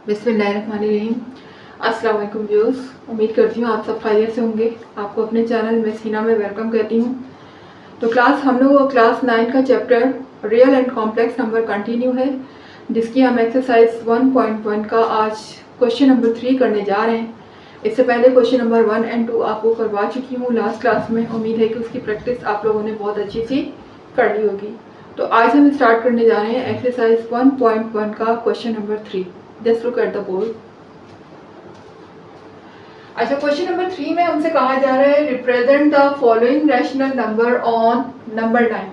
बिस्मिल्लाहिर्रहमानिर्रहीम। अस्सलाम वालेकुम व्यूअर्स, उम्मीद करती हूँ आप सब खैरियत से होंगे। आपको अपने चैनल में सीना में वेलकम कहती हूँ। तो क्लास हम लोग क्लास 9 का chapter real and complex number continue है, जिसकी हम एक्सरसाइज 1.1 का आज क्वेश्चन नंबर 3 करने जा रहे हैं। इससे पहले क्वेश्चन नंबर 1 एंड 2 आपको करवा चुकी हूँ लास्ट क्लास में। उम्मीद है कि उसकी प्रैक्टिस आप लोगों ने बहुत अच्छी सी कर ली होगी। तो आज हम स्टार्ट करने जा रहे हैं एक्सरसाइज 1.1 का question number 3। Just look at the board. अच्छा, क्वेश्चन नंबर 3 में हमसे कहा जा रहा है represent the following rational number on number line.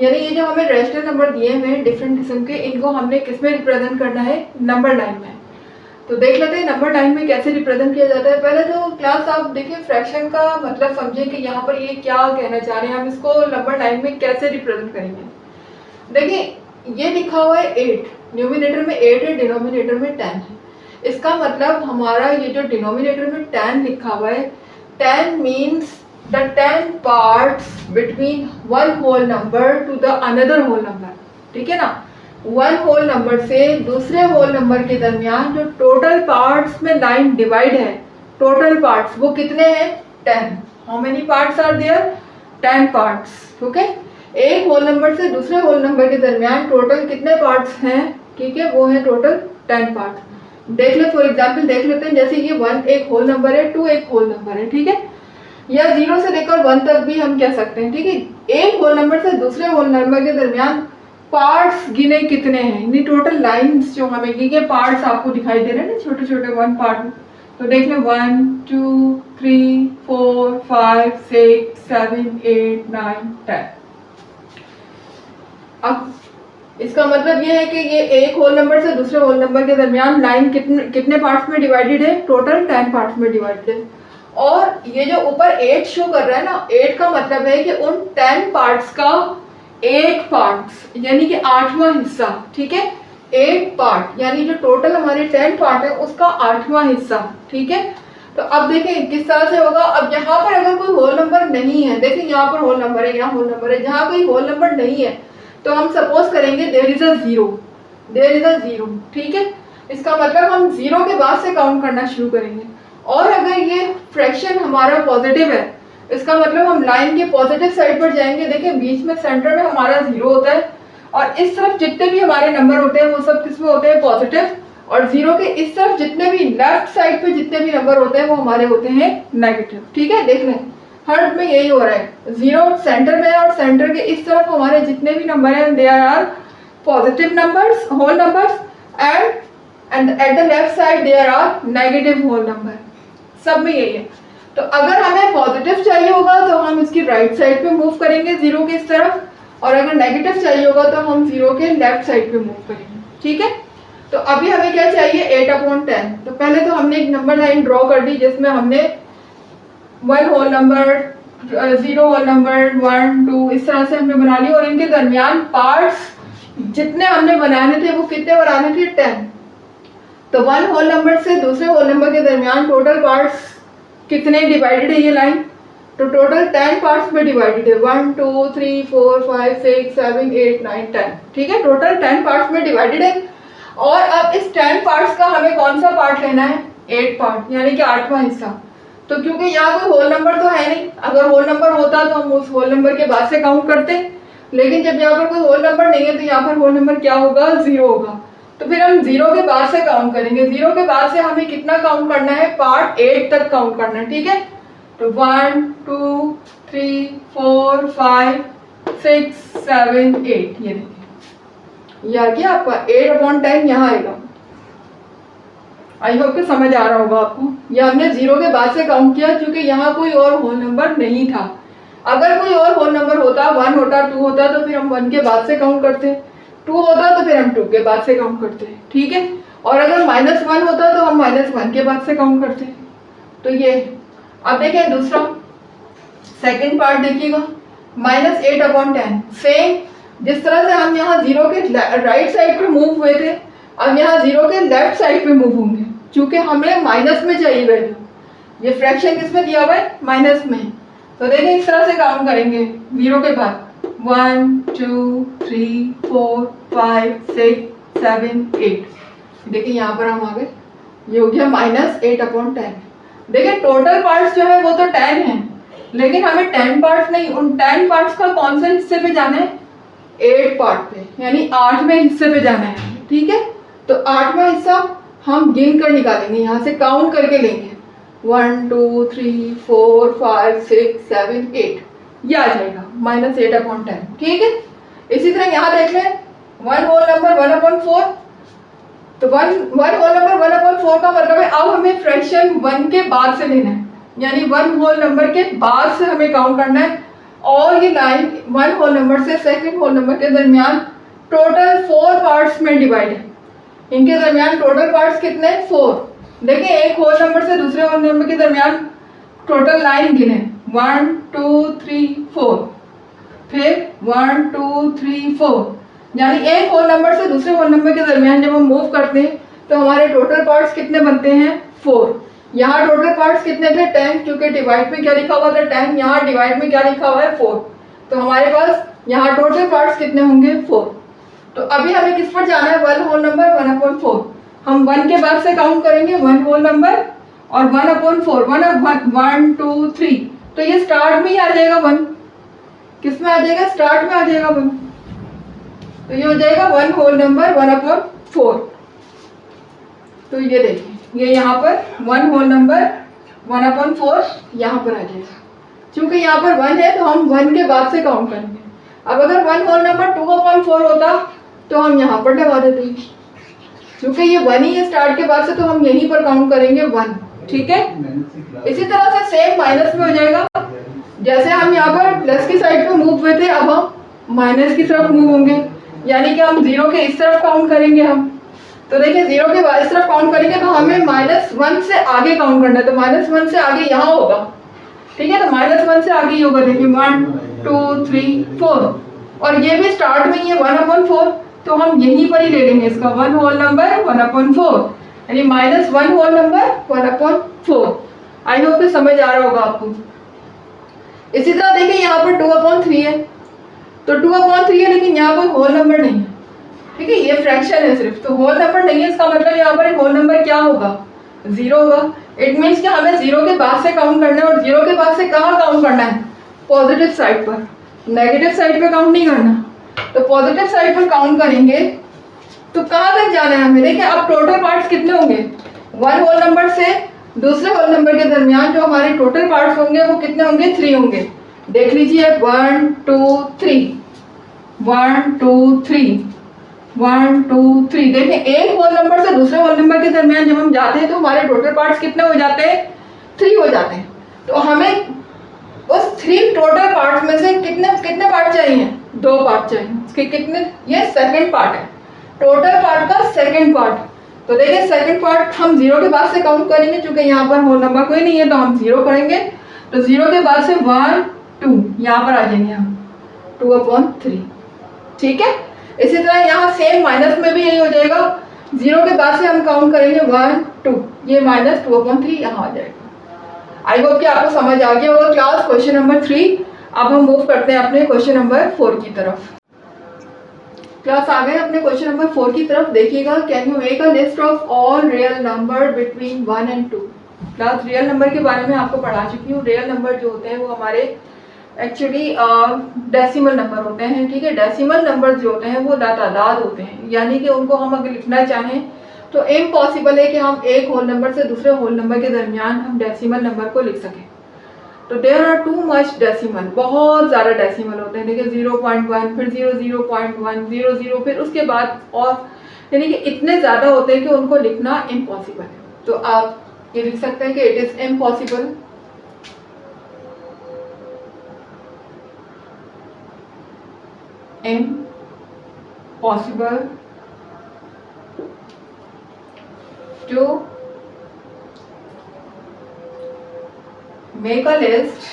यानी ये जो हमें रैशनल नंबर दिए हैं डिफरेंट किस्म के, इनको हमने किस में रिप्रेजेंट करना है? नंबर लाइन में। तो देख लेते हैं नंबर लाइन में कैसे रिप्रेजेंट किया जाता है। पहले तो क्लास आप देखिए फ्रैक्शन का मतलब समझें कि यहाँ पर ये क्या कहना चाह रहे हैं, हम इसको नंबर लाइन में कैसे रिप्रेजेंट करेंगे। देखिए ये लिखा हुआ है 8, न्यूमिनेटर में 8 है, डिनोमिनेटर में 10 है। इसका मतलब हमारा ये जो डिनोमिनेटर में 10 लिखा हुआ है, 10 means the 10 parts between one whole number to the another whole number. ठीक है ना, वन होल नंबर से दूसरे होल नंबर के दरमियान जो टोटल पार्ट्स में लाइन डिवाइड है, टोटल पार्ट्स वो कितने हैं? 10। How many parts are there? 10 parts. Okay, एक होल नंबर से दूसरे होल नंबर के दरमियान टोटल कितने पार्ट्स हैं? ठीक है, वो है टोटल 10 पार्ट्स। देख ले, फॉर एग्जांपल देख लेते हैं, जैसे ये 1 एक होल नंबर है, 2 एक होल नंबर है, ठीक है, या 0 से लेकर 1 तक भी हम कह सकते हैं। ठीक है, एक होल नंबर से दूसरे होल नंबर के दरमियान पार्ट्स गिने कितने हैं, यानी टोटल लाइंस जो हमें ये पार्ट्स आपको दिखाई दे रहे हैं ना, छोटे छोटे 1 पार्ट। तो देख लें 1 2 3 4 5 6 7 8 9 10। अब इसका मतलब ये है कि ये एक होल नंबर से दूसरे होल नंबर के दरमियान लाइन कितने पार्ट्स में डिवाइडेड है? टोटल 10 पार्ट्स में डिवाइडेड है। और ये जो ऊपर 8 शो कर रहा है ना, 8 का मतलब है कि उन 10 पार्ट्स का 8 पार्ट्स, यानी कि 8वां हिस्सा। ठीक है, 8 पार्ट यानी जो टोटल हमारे 10 पार्ट है उसका 8वां हिस्सा। ठीक है, तो अब देखें किस तरह से होगा। अब यहाँ पर अगर कोई होल नंबर नहीं है, देखिए यहाँ पर होल नंबर है, यहाँ होल नंबर है, जहाँ कोई होल नंबर नहीं है तो हम सपोज करेंगे there is a zero, there is a zero. ठीक है, इसका मतलब हम जीरो के बाद से काउंट करना शुरू करेंगे। और अगर ये फ्रैक्शन हमारा पॉजिटिव है, इसका मतलब हम लाइन के पॉजिटिव साइड पर जाएंगे। देखिए बीच में सेंटर में हमारा जीरो होता है, और इस तरफ जितने भी हमारे नंबर होते हैं वो सब किसमें होते हैं? पॉजिटिव। और जीरो के इस तरफ जितने भी लेफ्ट साइड पे जितने भी नंबर होते हैं वो हमारे होते हैं नेगेटिव। ठीक है, देख लें हर में यही हो रहा है, जीरो सेंटर में है और सेंटर के इस तरफ हमारे जितने भी नंबर हैं they are positive numbers, whole numbers, and at the left side there are negative whole number. सब में यही है। तो अगर हमें पॉजिटिव चाहिए होगा तो हम इसकी राइट साइड पे मूव करेंगे जीरो के इस तरफ, और अगर नेगेटिव चाहिए होगा तो हम जीरो के लेफ्ट साइड पे मूव करेंगे। ठीक है, तो अभी हमें क्या चाहिए? 8/10। तो पहले तो हमने एक नंबर लाइन ड्रॉ कर दी जिसमें हमने 1 होल नंबर, 0 होल नंबर, 1 2 इस तरह से हमने बना ली, और इनके दरमियान पार्ट्स जितने हमने बनाने थे वो कितने बनाने थे? 10। तो 1 होल नंबर से दूसरे होल नंबर के दरमियान टोटल पार्ट्स कितने डिवाइडेड है ये लाइन? तो टोटल 10 पार्ट्स में डिवाइडेड है, 1 2 3 4 5 6 7 8 9 10। ठीक है, टोटल 10 पार्ट्स में डिवाइडेड है। और अब इस 10 पार्ट्स का हमें कौन सा पार्ट लेना है? 8 पार्ट, यानी कि 8वां हिस्सा। तो क्योंकि यहाँ कोई होल नंबर तो है नहीं, अगर होल नंबर होता तो हम उस होल नंबर के बाद से काउंट करते, लेकिन जब यहाँ पर कोई होल नंबर नहीं है तो यहाँ पर होल नंबर क्या होगा? 0 होगा। तो फिर हम 0 के बाद से काउंट करेंगे। 0 के बाद से हमें कितना काउंट करना है? पार्ट 8 तक काउंट करना है। ठीक है, तो 1 2 3 4 5 6 7 8, ये देखिए ये आ गया आपका 8/10 यहाँ आएगा। आई होप कि समझ आ रहा होगा आपको। ये हमने 0 के बाद से काउंट किया क्योंकि यहाँ कोई और होल नंबर नहीं था। अगर कोई और होल नंबर होता, 1 होता, 2 होता, तो फिर हम 1 के बाद से काउंट करते, 2 होता तो फिर हम 2 के बाद से काउंट करते। ठीक है, और अगर -1 होता तो हम -1 के बाद से काउंट करते। तो ये अब देखें दूसरा सेकेंड पार्ट देखिएगा, -8/10। सेम जिस तरह से हम यहाँ 0 के राइट साइड पे मूव हुए थे, अब यहाँ 0 के लेफ्ट साइड पे मूव होंगे, क्योंकि हमें माइनस में चाहिए वैल्यू। ये फ्रैक्शन किसमें दिया हुआ है? माइनस में। तो देखिए इस तरह से काउंट करेंगे 0 के बाद 1 2 3 4 5 6 7 8, देखिए यहाँ पर हम आ गए, ये हो गया -8/10। देखिए टोटल पार्ट्स जो है वो तो 10 है, लेकिन हमें 10 पार्ट्स नहीं, उन 10 पार्ट्स का कौन से हिस्से पे जाना है, 8 पार्ट पे, यानी 8वें हिस्से पे जाना है। ठीक है, तो 8वां हिस्सा हम गिन कर निकालेंगे, यहाँ से काउंट करके लेंगे 1 2 3 4 5 6 7 8, ये आ जाएगा -8/10। ठीक है, इसी तरह यहाँ देख लें 1 होल नंबर 1/4, तो 1 होल नंबर 1/4 का मतलब है अब हमें फ्रैक्शन 1 के बाद से लेना है, यानी 1 होल नंबर के बाद से हमें काउंट करना है। और ये लाइन 1 होल नंबर से सेकंड होल नंबर के दरमियान टोटल 4 पार्ट्स में डिवाइड है। इनके दरमियान टोटल पार्ट्स कितने, 4। देखिए एक होल नंबर से दूसरे होल नंबर के दरमियान टोटल लाइन गिने 1 2 3 4, फिर 1 2 3 4, यानी एक होल नंबर से दूसरे होल नंबर के दरमियान जब हम मूव करते हैं तो हमारे टोटल पार्ट्स कितने बनते हैं, 4। यहाँ टोटल पार्ट्स कितने थे, 10, क्योंकि डिवाइड में क्या लिखा हुआ था 10, यहाँ डिवाइड में क्या लिखा हुआ है 4, तो हमारे पास यहाँ टोटल पार्ट्स कितने होंगे, 4। तो अभी हमें किस पर जाना है, 1 होल नंबर 1/4। हम 1 के बाद से काउंट करेंगे 1 होल नंबर और 1/4, 1 2 3, तो ये स्टार्ट में ही आ जाएगा 1, किस में आ जाएगा, स्टार्ट में आ जाएगा 1, तो ये हो जाएगा 1 होल नंबर 1/4। तो ये देखिए ये यहाँ पर 1 होल नंबर 1/4 यहाँ पर आ जाएगा, क्योंकि यहाँ पर 1 है तो हम 1 के बाद से काउंट करेंगे। अब अगर 1 होल नंबर 2/4 होता तो हम यहाँ पर लगा देते हैं, क्योंकि ये 1 ही है स्टार्ट के बाद से, तो हम यहीं पर काउंट करेंगे 1। ठीक है, इसी तरह से सेम माइनस में हो जाएगा, जैसे हम यहाँ पर प्लस की साइड पे मूव हुए थे, अब हम माइनस की तरफ मूव होंगे, यानी कि हम 0 के इस तरफ काउंट करेंगे हम। तो देखिए 0 के बाद इस तरफ काउंट करेंगे तो हमें -1 से आगे काउंट करना है, तो -1 से आगे यहाँ होगा। ठीक है, तो -1 से आगे ही होगा, देखिए 1 2 3 4, और ये भी स्टार्ट में ही है 1/4, तो हम यहीं पर ही ले लेंगे इसका 1 होल नंबर 1/4, यानी -1 होल नंबर 1/4। आई होप कि समझ आ रहा होगा आपको। इसी तरह देखिए यहाँ पर 2/3 है, तो 2/3 है, लेकिन यहाँ पर होल नंबर नहीं है। ठीक है, ये फ्रैक्शन है सिर्फ, तो होल नंबर नहीं है, इसका मतलब यहाँ पर होल नंबर क्या होगा, 0 होगा। इट मीन्स कि हमें 0 के बाद से काउंट करना है, और 0 के बाद से कहाँ काउंट करना है, पॉजिटिव साइड पर, नेगेटिव साइड पे काउंट नहीं करना। तो पॉजिटिव साइड पर काउंट करेंगे तो कहाँ तक जाना है हमें, देखिए अब टोटल पार्ट्स कितने होंगे, 1 होल नंबर से दूसरे होल नंबर के दरमियान जो हमारे टोटल पार्ट्स होंगे वो कितने होंगे, 3 होंगे। देख लीजिए 1 2 3 1 2 3 1 2 3, देखिए एक होल नंबर से दूसरे होल नंबर के दरमियान जब हम जाते हैं तो हमारे टोटल पार्ट्स कितने हो जाते हैं, 3 हो जाते हैं। तो हमें उस 3 टोटल पार्ट्स में से कितने पार्ट चाहिए, 2 पार्ट चाहिए। इसके कितने, ये सेकंड पार्ट है, टोटल पार्ट का सेकंड पार्ट। तो देखिए सेकंड पार्ट हम 0 के बाद से काउंट करेंगे, क्योंकि यहाँ पर होल नंबर कोई नहीं है तो हम 0 करेंगे, तो 0 के बाद से 1 2 यहाँ पर आ जाएंगे हम 2/3। ठीक है, इसी तरह यहाँ सेम माइनस में भी यही हो जाएगा, 0 के बाद से हम काउंट करेंगे 1 2, ये -2/3 यहाँ आ जाएगा। आई होप कि आपको समझ आ गया होगा क्लास। Question number 3। अब हम मूव करते हैं अपने क्वेश्चन नंबर 4 की तरफ। क्लास आ गए अपने क्वेश्चन नंबर 4 की तरफ। देखिएगा, can you make a list of all real number between 1 and 2। Class real number के बारे में आपको पढ़ा चुकी हूँ। रियल नंबर जो होते हैं वो हमारे एक्चुअली डेसिमल नंबर होते हैं। ठीक है, डेसिमल नंबर जो होते हैं वो लातादाद होते हैं, यानी कि उनको हम अगर लिखना चाहें तो इम्पॉसिबल है कि हम एक होल नंबर से दूसरे होल नंबर के दरमियान हम डेसिमल नंबर को लिख सकें। तो there are too much decimal, बहुत ज़्यादा डेसिमल होते हैं। देखिए 0.1, फिर 0.1, 00, फिर उसके बाद और, यानी कि इतने ज़्यादा होते हैं कि उनको लिखना इम्पॉसिबल है। तो आप ये लिख सकते हैं कि it is impossible to make a list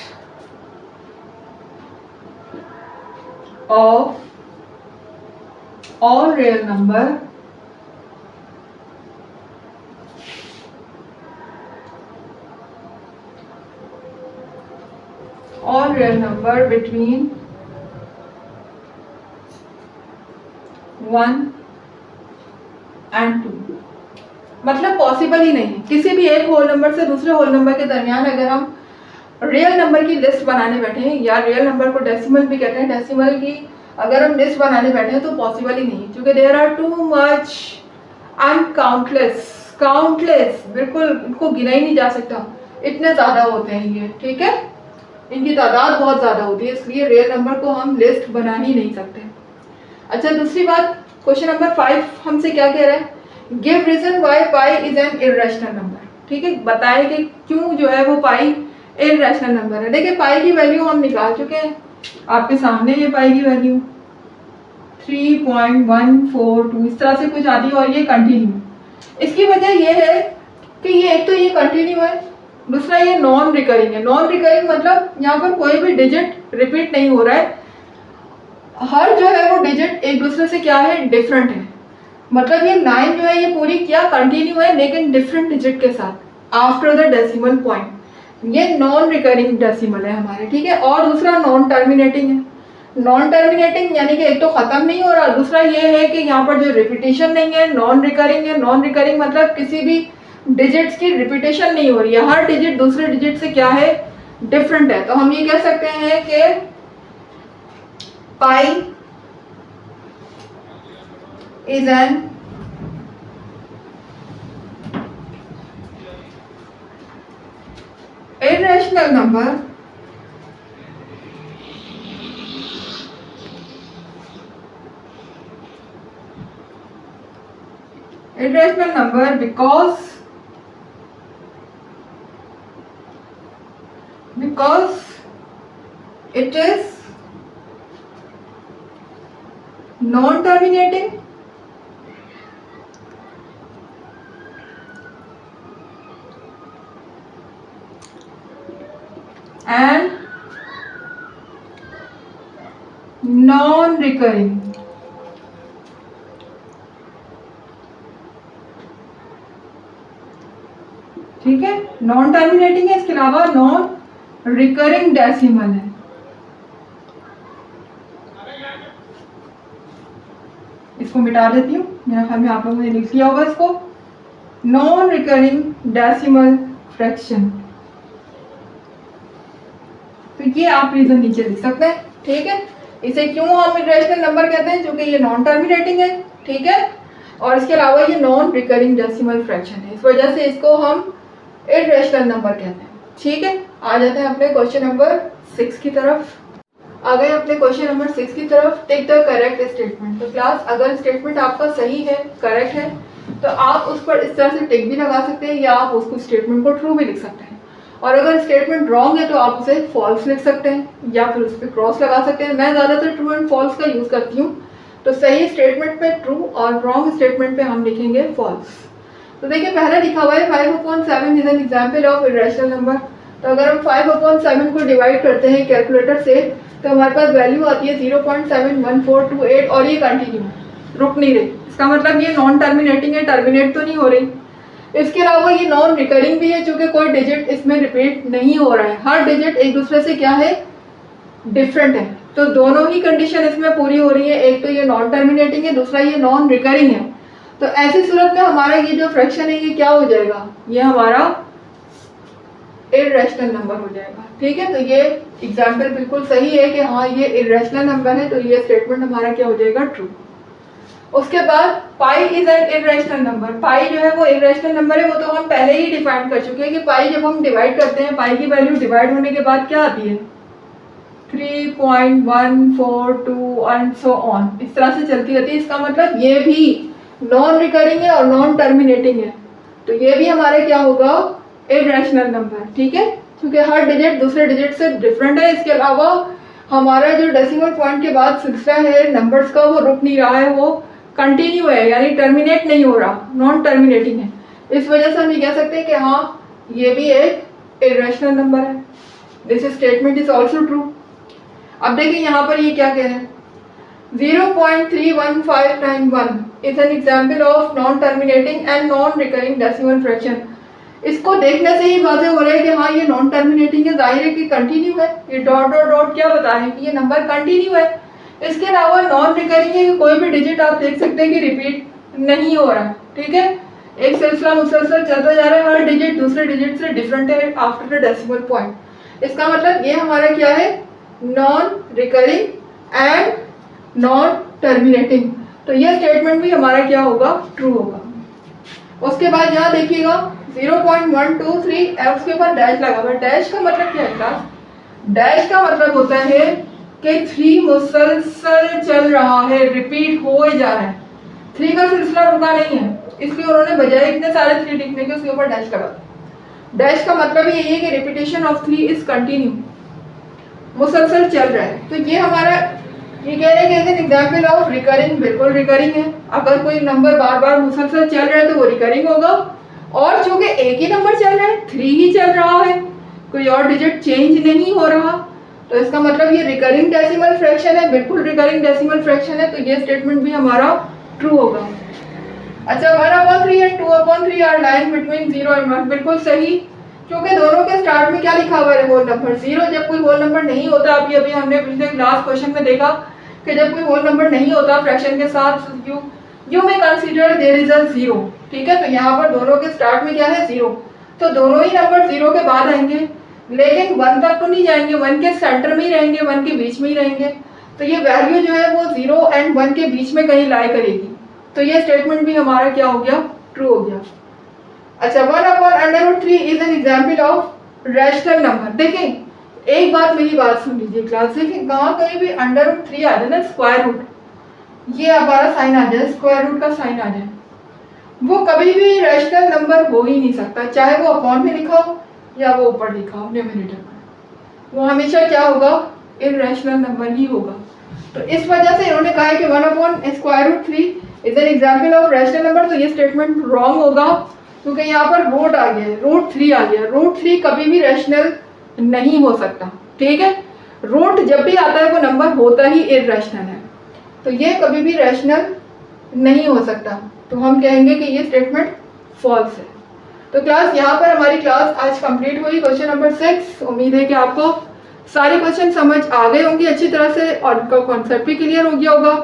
of all real number between 1 and 2। मतलब पॉसिबल ही नहीं है। किसी भी एक होल नंबर से दूसरे होल नंबर के दरमियान अगर हम रियल नंबर की लिस्ट बनाने बैठे हैं, या रियल नंबर को डेसिमल भी कहते हैं, डेसिमल की अगर हम लिस्ट बनाने बैठे हैं तो पॉसिबल ही नहीं है, क्योंकि there are too much and countless, बिल्कुल इनको गिना ही नहीं जा सकता, इतने ज़्यादा होते हैं ये, ठीक है, इनकी तादाद बहुत ज़्यादा होती है, इसलिए रियल नंबर को हम लिस्ट बना ही नहीं सकते। अच्छा, दूसरी बात, क्वेश्चन नंबर 5 हमसे क्या कह रहा है, give reason why pi is an irrational number. ठीक है, बताए कि क्यों जो है वो पाई इरेशनल नंबर है। देखिए पाई की वैल्यू हम निकाल चुके हैं, आपके सामने है पाई की वैल्यू 3.142 इस तरह से कुछ आती है, और ये कंटिन्यू। इसकी वजह ये है कि ये एक तो ये कंटिन्यू है, दूसरा ये नॉन रिकरिंग है। नॉन रिकरिंग मतलब यहाँ पर कोई भी डिजिट रिपीट नहीं हो रहा है, हर जो है वो डिजिट एक दूसरे से क्या है, डिफरेंट है। मतलब ये लाइन जो है ये पूरी क्या कंटिन्यू है, लेकिन डिफरेंट डिजिट के साथ आफ्टर द डेसिमल पॉइंट। ये नॉन रिकरिंग डेसिमल है हमारे, ठीक है। और दूसरा नॉन टर्मिनेटिंग है। नॉन टर्मिनेटिंग यानी कि एक तो खत्म नहीं हो रहा, दूसरा ये है कि यहाँ पर जो रिपीटेशन नहीं है, नॉन रिकरिंग है। नॉन रिकरिंग मतलब किसी भी डिजिट्स की रिपीटेशन नहीं हो रही है, हर डिजिट दूसरे डिजिट से क्या है, डिफरेंट है। तो हम ये कह सकते हैं कि पाई is N irrational number because it is non-terminating and non-recurring। ठीक है, नॉन टर्मिनेटिंग है, इसके अलावा नॉन रिकरिंग डेसिमल है। इसको मिटा देती हूँ, मेरा ख्याल में आप लोगों ने लिख लिया होगा इसको, नॉन रिकरिंग डेसिमल फ्रैक्शन। तो ये आप रीजन नीचे लिख सकते हैं, ठीक है। इसे क्यों हम इरेशनल नंबर कहते हैं, क्योंकि ये नॉन टर्मिनेटिंग है, ठीक है, और इसके अलावा ये नॉन रिकरिंग डेसिमल फ्रैक्शन है, इस वजह से इसको हम इरेशनल नंबर कहते हैं, ठीक है। आ जाते हैं अपने क्वेश्चन नंबर 6 की तरफ। आ गए अपने क्वेश्चन नंबर 6 की तरफ। Take the correct statement. तो क्लास अगर स्टेटमेंट आपका सही है, करेक्ट है, तो आप उस पर इस तरह से टिक भी लगा सकते हैं, या आप उसको स्टेटमेंट को ट्रू भी लिख सकते हैं। और अगर स्टेटमेंट रॉन्ग है तो आप उसे फॉल्स लिख सकते हैं, या फिर उस पर क्रॉस लगा सकते हैं। मैं ज़्यादातर ट्रू एंड फॉल्स का यूज़ करती हूँ, तो सही स्टेटमेंट पे ट्रू और रॉन्ग स्टेटमेंट पे हम लिखेंगे फॉल्स। तो देखिए पहला लिखा हुआ है 5/7 is an example of irrational number. तो अगर हम 5/7 को डिवाइड करते हैं कैलकुलेटर से, तो हमारे पास वैल्यू आती है 0.71428, और ये कंटिन्यू रुक नहीं रही। इसका मतलब ये नॉन टर्मिनेटिंग है, टर्मिनेट तो नहीं हो रही। इसके अलावा ये नॉन रिकरिंग भी है, क्योंकि कोई डिजिट इसमें रिपीट नहीं हो रहा है, हर डिजिट एक दूसरे से क्या है, डिफरेंट है। तो दोनों ही कंडीशन इसमें पूरी हो रही है, एक तो ये नॉन टर्मिनेटिंग है, दूसरा ये नॉन रिकरिंग है। तो ऐसी सूरत में हमारा ये जो फ्रैक्शन है ये क्या हो जाएगा, ये हमारा इरेशनल नंबर हो जाएगा, ठीक है। तो ये एग्जाम्पल बिल्कुल सही है कि हाँ ये इरेशनल नंबर है, तो ये स्टेटमेंट हमारा क्या हो जाएगा, ट्रू। उसके बाद pi is an irrational number. Pi जो है वो इरेशनल नंबर है, वो तो हम पहले ही डिफाइन कर चुके हैं कि पाई जब हम डिवाइड करते हैं, पाई की वैल्यू डिवाइड होने के बाद क्या आती है, 3.142 एंड सो ऑन, इस तरह से चलती रहती है। इसका मतलब ये भी नॉन रिकरिंग है और नॉन टर्मिनेटिंग है, तो ये भी हमारे क्या होगा, इरेशनल नंबर, ठीक है, क्योंकि हर डिजिट दूसरे डिजिट से डिफरेंट है। इसके अलावा हमारा जो डेसिमल पॉइंट के बाद सिलसिला है नंबर्स का, वो रुक नहीं रहा है, वो कंटिन्यू है, यानी टर्मिनेट नहीं हो रहा, नॉन टर्मिनेटिंग है। इस वजह से हम ये कह सकते हैं कि हाँ ये भी एक इरेशनल नंबर है। This statement is also true. अब देखिए यहाँ पर ये क्या कह रहे हैं, 0.31591 is an example of non terminating and non recurring decimal fraction. इसको देखने से ही वाज़ेह हो रहा है कि हाँ ये नॉन टर्मिनेटिंग है, जाहिर है कि कंटिन्यू है। ये डॉट डॉट डॉट क्या बता रहे हैं कि ये नंबर कंटिन्यू है। इसके अलावा नॉन रिकरिंग है कि कोई भी डिजिट आप देख सकते हैं कि रिपीट नहीं हो रहा, ठीक है। एक सिलसिला मुसलसल चलता जा रहा है, हर डिजिट दूसरे डिजिट से डिफरेंट है आफ्टर द डेसिमल पॉइंट। इसका मतलब ये हमारा क्या है, non recurring and non terminating. तो ये स्टेटमेंट भी हमारा क्या होगा, ट्रू होगा। उसके बाद यहाँ देखिएगा 0.123 उसके ऊपर डैश लगा हुआ है। डैश का मतलब क्या है क्लास, डैश का मतलब होता है कि 3 मुसलसल चल रहा है, रिपीट हो ही जा रहा है, 3 का सिलसिला रुका नहीं है, इसलिए उन्होंने बजाय इतने सारे 3 लिखने के उसके ऊपर डैश लगा। डैश का मतलब यही है कि रिपीटेशन ऑफ 3 इज कंटिन्यू, मुसलसल चल रहा है। तो ये हमारा ये कह रहे हैं कि एग्जाम्पल ऑफ रिकरिंग, बिल्कुल रिकरिंग है। अगर कोई नंबर बार बार मुसलसल चल रहा है तो वो रिकरिंग होगा, और चूंकि एक ही नंबर चल रहा है, 3 ही चल रहा है, कोई और डिजिट चेंज नहीं हो रहा, तो इसका मतलब ये रिकरिंग डेसिमल फ्रैक्शन है, बिल्कुल रिकरिंग डेसिमल फ्रैक्शन है। तो ये स्टेटमेंट भी हमारा ट्रू होगा। अच्छा 1/3 and 2/3 are line between 0 and 1, बिल्कुल सही, क्योंकि दोनों के स्टार्ट में क्या लिखा हुआ है, होल नंबर। 0 जब कोई होल नंबर नहीं होता, अभी हमने पिछले क्लास क्वेश्चन में देखा कि जब कोई होल नंबर नहीं होता फ्रैक्शन के साथ, यू में कंसीडर देयर इज अ 0, ठीक है। तो यहाँ पर दोनों के स्टार्ट में क्या है, 0, तो दोनों ही नंबर 0 के बाद आएंगे, लेकिन 1 तक तो नहीं जाएंगे, 1 के सेंटर में ही रहेंगे, 1 के बीच में ही रहेंगे। तो ये वैल्यू जो है वो 0 एंड 1 के बीच में कहीं लाई करेगी। तो ये स्टेटमेंट भी हमारा क्या हो गया, ट्रू हो गया। अच्छा 1/√3 is an example of rational number. देखें एक बात, मेरी बात सुन लीजिए क्लास, देखें कहाँ कहीं भी √3 आ जाए ना, स्क्वायर रूट, ये हमारा साइन आ जाए, स्क्वायर रूट का साइन आ जाए, वो कभी भी रैशनल नंबर हो ही नहीं सकता, चाहे वो अपॉन में लिखा हो या वो ऊपर लिखा हो न्यूमरेटर में, वो हमेशा क्या होगा, इररेशनल नंबर ही होगा। तो इस वजह से इन्होंने कहा है कि 1/√3 is an example of rational number. तो ये स्टेटमेंट रॉन्ग होगा, क्योंकि यहाँ पर रूट आ गया है, √3 आ गया, √3 कभी भी रैशनल नहीं हो सकता, ठीक है। रूट जब भी आता है वो नंबर होता ही इररेशनल है, तो ये कभी भी रैशनल नहीं हो सकता। तो हम कहेंगे कि ये स्टेटमेंट फॉल्स है। तो क्लास यहाँ पर हमारी क्लास आज कंप्लीट हुई, क्वेश्चन नंबर 6। उम्मीद है कि आपको सारे क्वेश्चन समझ आ गए होंगे अच्छी तरह से, और उनका कॉन्सेप्ट भी क्लियर हो गया होगा।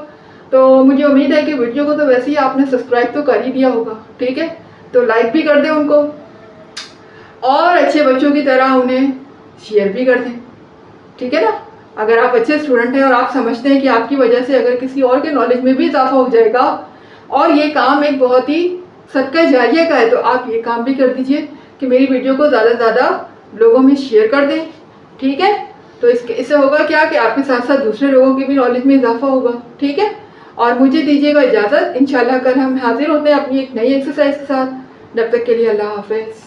तो मुझे उम्मीद है कि वीडियो को तो वैसे ही आपने सब्सक्राइब तो कर ही दिया होगा, ठीक है, तो लाइक भी कर दें उनको, और अच्छे बच्चों की तरह उन्हें शेयर भी कर दें, ठीक है ना। अगर आप अच्छे स्टूडेंट हैं और आप समझते हैं कि आपकी वजह से अगर किसी और के नॉलेज में भी इजाफा हो जाएगा और ये काम एक बहुत ही सदका जारिया का है, तो आप ये काम भी कर दीजिए कि मेरी वीडियो को ज़्यादा से ज़्यादा लोगों में शेयर कर दें, ठीक है। तो इससे होगा क्या कि आपके साथ साथ दूसरे लोगों की भी नॉलेज में इजाफा होगा, ठीक है। और मुझे दीजिएगा इजाज़त, इंशाल्लाह कल हम हाजिर होते हैं अपनी एक नई एक्सरसाइज के साथ। जब तक के लिए अल्लाह हाफिज़।